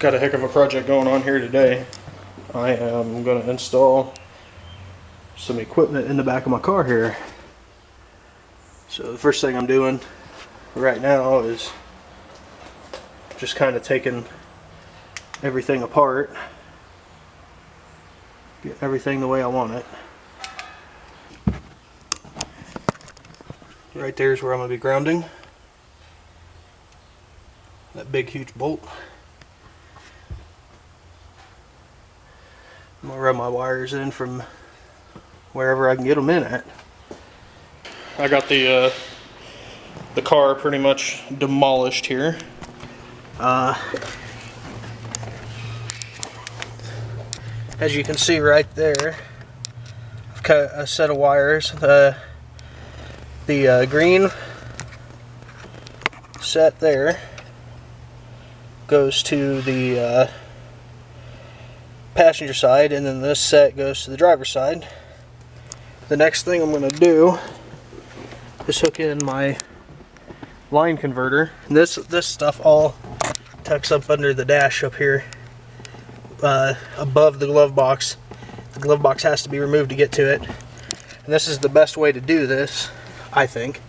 got a heck of a project going on here today. I am going to install some equipment in the back of my car here. So the first thing I'm doing right now is just kind of taking everything apart, get everything the way I want it. Right there is where I'm going to be grounding that big huge bolt. I'm going to run my wires in from wherever I can get them in at. I got the car pretty much demolished here. As you can see right there, I've cut a set of wires. The green set there goes to the passenger side, and then this set goes to the driver's side. The next thing I'm going to do is hook in my line converter. And this stuff all tucks up under the dash up here, above the glove box. The glove box has to be removed to get to it, and this is the best way to do this, I think.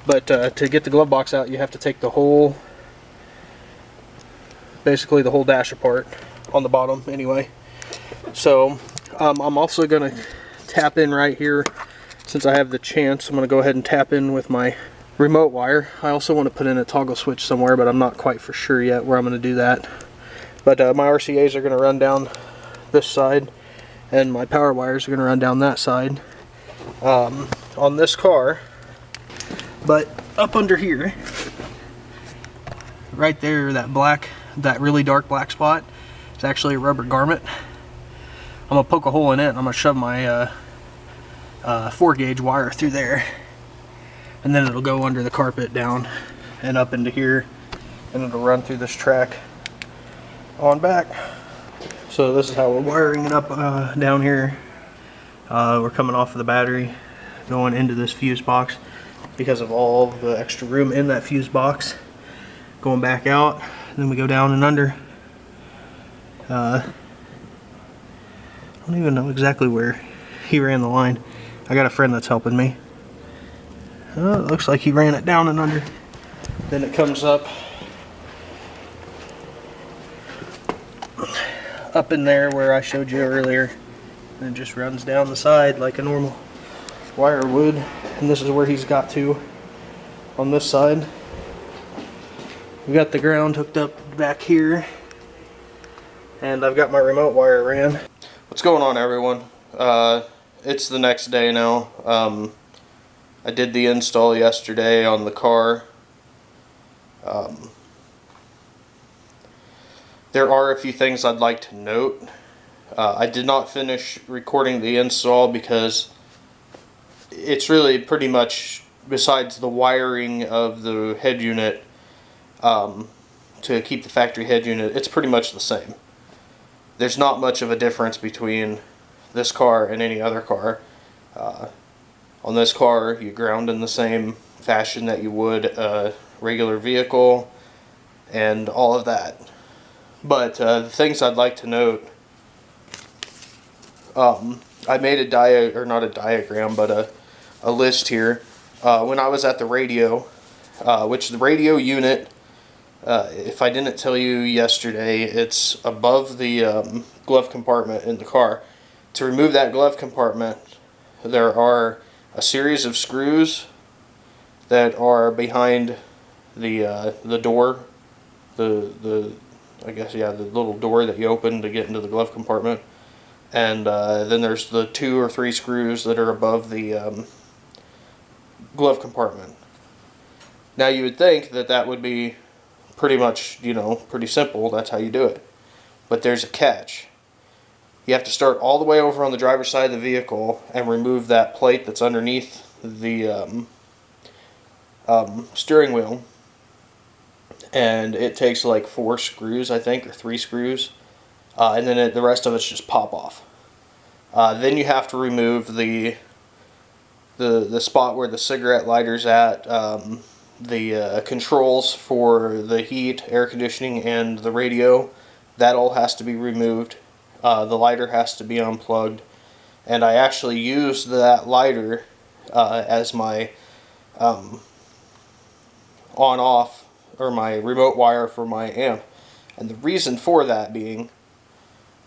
But to get the glove box out, you have to take the whole, basically the whole dash apart on the bottom anyway. So I'm also going to tap in right here. Since I have the chance, I'm going to go ahead and tap in with my remote wire. I also want to put in a toggle switch somewhere, but I'm not quite for sure yet where I'm going to do that. But my RCAs are going to run down this side, and my power wires are going to run down that side on this car. But up under here, right there, that really dark black spot, it's actually a rubber garment. I'm going to poke a hole in it, and I'm going to shove my 4-gauge wire through there, and then it'll go under the carpet down and up into here, and it'll run through this track on back. So this is how we're wiring it up down here. We're coming off of the battery, going into this fuse box because of all the extra room in that fuse box, going back out, and then we go down and under. I don't even know exactly where he ran the line. I got a friend that's helping me. It looks like he ran it down and under. Then it comes up in there where I showed you earlier, and it just runs down the side like a normal wire would. And this is where he's got to on this side. We got the ground hooked up back here, and I've got my remote wire ran. What's going on, everyone? It's the next day now. I did the install yesterday on the car. There are a few things I'd like to note. I did not finish recording the install because it's really pretty much, besides the wiring of the head unit to keep the factory head unit, it's pretty much the same. There's not much of a difference between this car and any other car. On this car, you ground in the same fashion that you would a regular vehicle and all of that. But the things I'd like to note, I made not a diagram, but a list here. When I was at the radio, which the radio unit, if I didn't tell you yesterday, it's above the glove compartment in the car. To remove that glove compartment, there are a series of screws that are behind the door, I guess, yeah, the little door that you open to get into the glove compartment, and then there's the 2 or 3 screws that are above the glove compartment. Now you would think that that would be pretty much, pretty simple. That's how you do it. But there's a catch. You have to start all the way over on the driver's side of the vehicle and remove that plate that's underneath the steering wheel. And it takes like 4 screws, I think, or 3 screws. And then the rest of it's just pop off. Then you have to remove the spot where the cigarette lighter's at, the controls for the heat, air conditioning, and the radio that all has to be removed. The lighter has to be unplugged, and I actually used that lighter as my on-off, or my remote wire for my amp. And the reason for that being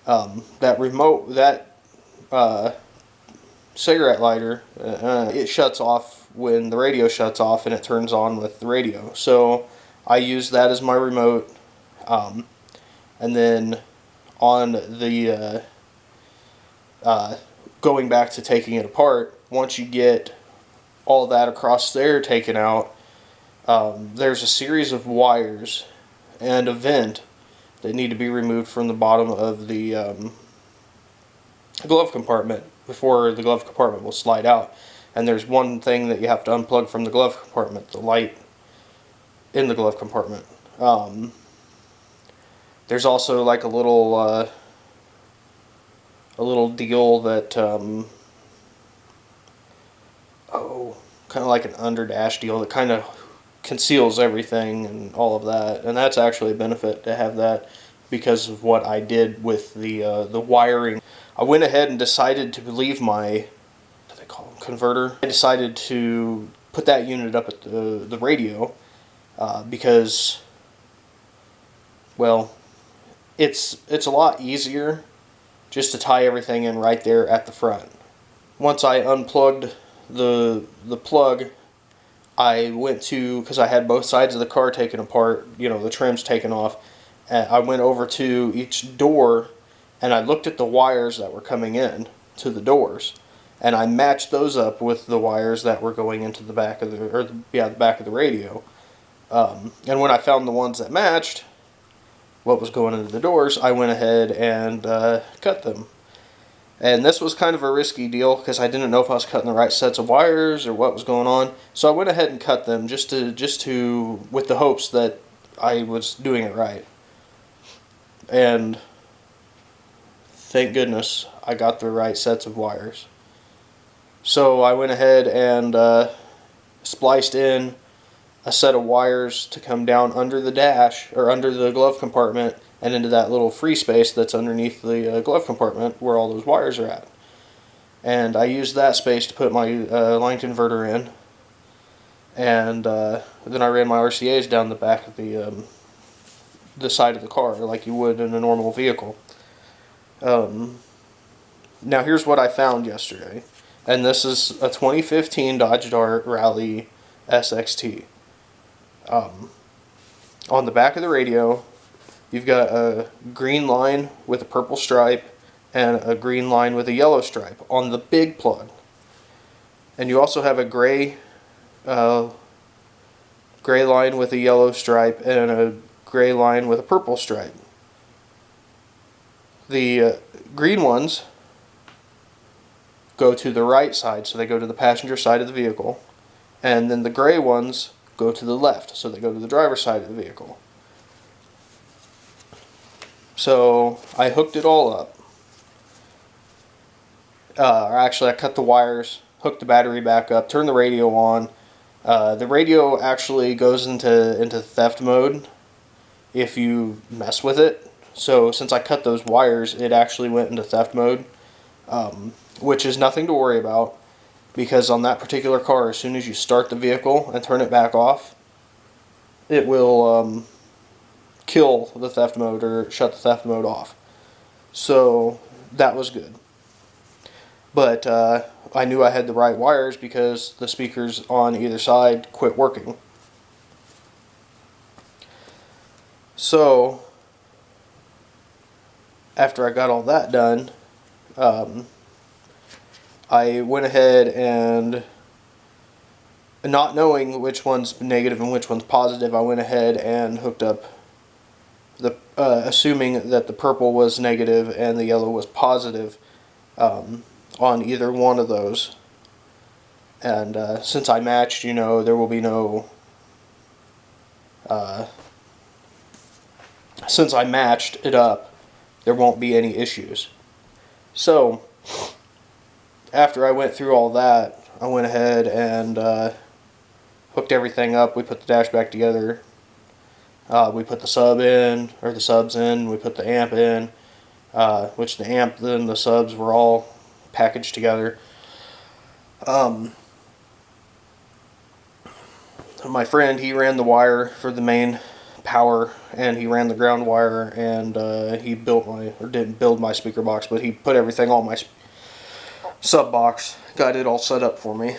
that cigarette lighter, it shuts off when the radio shuts off, and it turns on with the radio. So I use that as my remote, and then on the going back to taking it apart, once you get all that across there taken out, there's a series of wires and a vent that need to be removed from the bottom of the glove compartment before the glove compartment will slide out. And there's one thing that you have to unplug from the glove compartment, the light in the glove compartment. There's also like a little deal that kind of like an underdash deal that kind of conceals everything and all of that, and that's actually a benefit to have that because of what I did with the wiring. I went ahead and decided to leave my, what do they call them, converter. I decided to put that unit up at the radio because, well, it's a lot easier just to tie everything in right there at the front. Once I unplugged the plug, I went to, because I had both sides of the car taken apart, you know, the trims taken off, and I went over to each door and I looked at the wires that were coming in to the doors, and I matched those up with the wires that were going into the back of the back of the radio. And when I found the ones that matched what was going into the doors, I went ahead and cut them. And this was kind of a risky deal because I didn't know if I was cutting the right sets of wires or what was going on. So I went ahead and cut them just to with the hopes that I was doing it right. And thank goodness I got the right sets of wires. So I went ahead and spliced in a set of wires to come down under the dash, or under the glove compartment, and into that little free space that's underneath the glove compartment where all those wires are at. And I used that space to put my line converter in, and then I ran my RCAs down the back of the side of the car like you would in a normal vehicle. Now here's what I found yesterday, and this is a 2015 Dodge Dart Rally SXT. On the back of the radio, you've got a green line with a purple stripe and a green line with a yellow stripe on the big plug. And you also have a gray line with a yellow stripe and a gray line with a purple stripe. The green ones go to the right side, so they go to the passenger side of the vehicle. And then the gray ones go to the left, so they go to the driver's side of the vehicle. So I hooked it all up. Actually, I cut the wires, hooked the battery back up, turned the radio on. The radio actually goes into theft mode if you mess with it. So since I cut those wires, it actually went into theft mode, which is nothing to worry about, because on that particular car, as soon as you start the vehicle and turn it back off, it will kill the theft mode or shut the theft mode off. So that was good. But I knew I had the right wires because the speakers on either side quit working. So after I got all that done, I went ahead and, not knowing which one's negative and which one's positive, I went ahead and hooked up the assuming that the purple was negative and the yellow was positive on either one of those. And since I matched, you know, there will be no since I matched it up, there won't be any issues. So after I went through all that, I went ahead and hooked everything up. We put the dash back together. We put the sub in, or the subs in, we put the amp in, which the amp and the subs were all packaged together. My friend, he ran the wire for the main power, and he ran the ground wire, and he built my, or didn't build my speaker box, but he put everything on my sub box, got it all set up for me,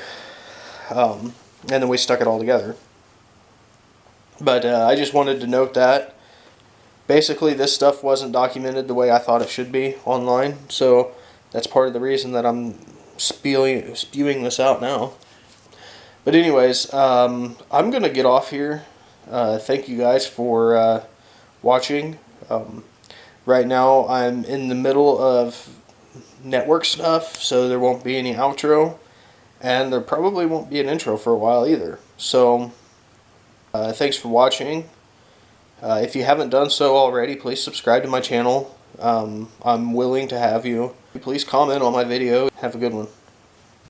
and then we stuck it all together. But I just wanted to note that basically this stuff wasn't documented the way I thought it should be online, so that's part of the reason that I'm spewing this out now. But anyways, I'm going to get off here. Thank you guys for watching. Right now I'm in the middle of network stuff, so there won't be any outro, and there probably won't be an intro for a while either. So thanks for watching. If you haven't done so already, please subscribe to my channel. I'm willing to have you. Please comment on my video. Have a good one.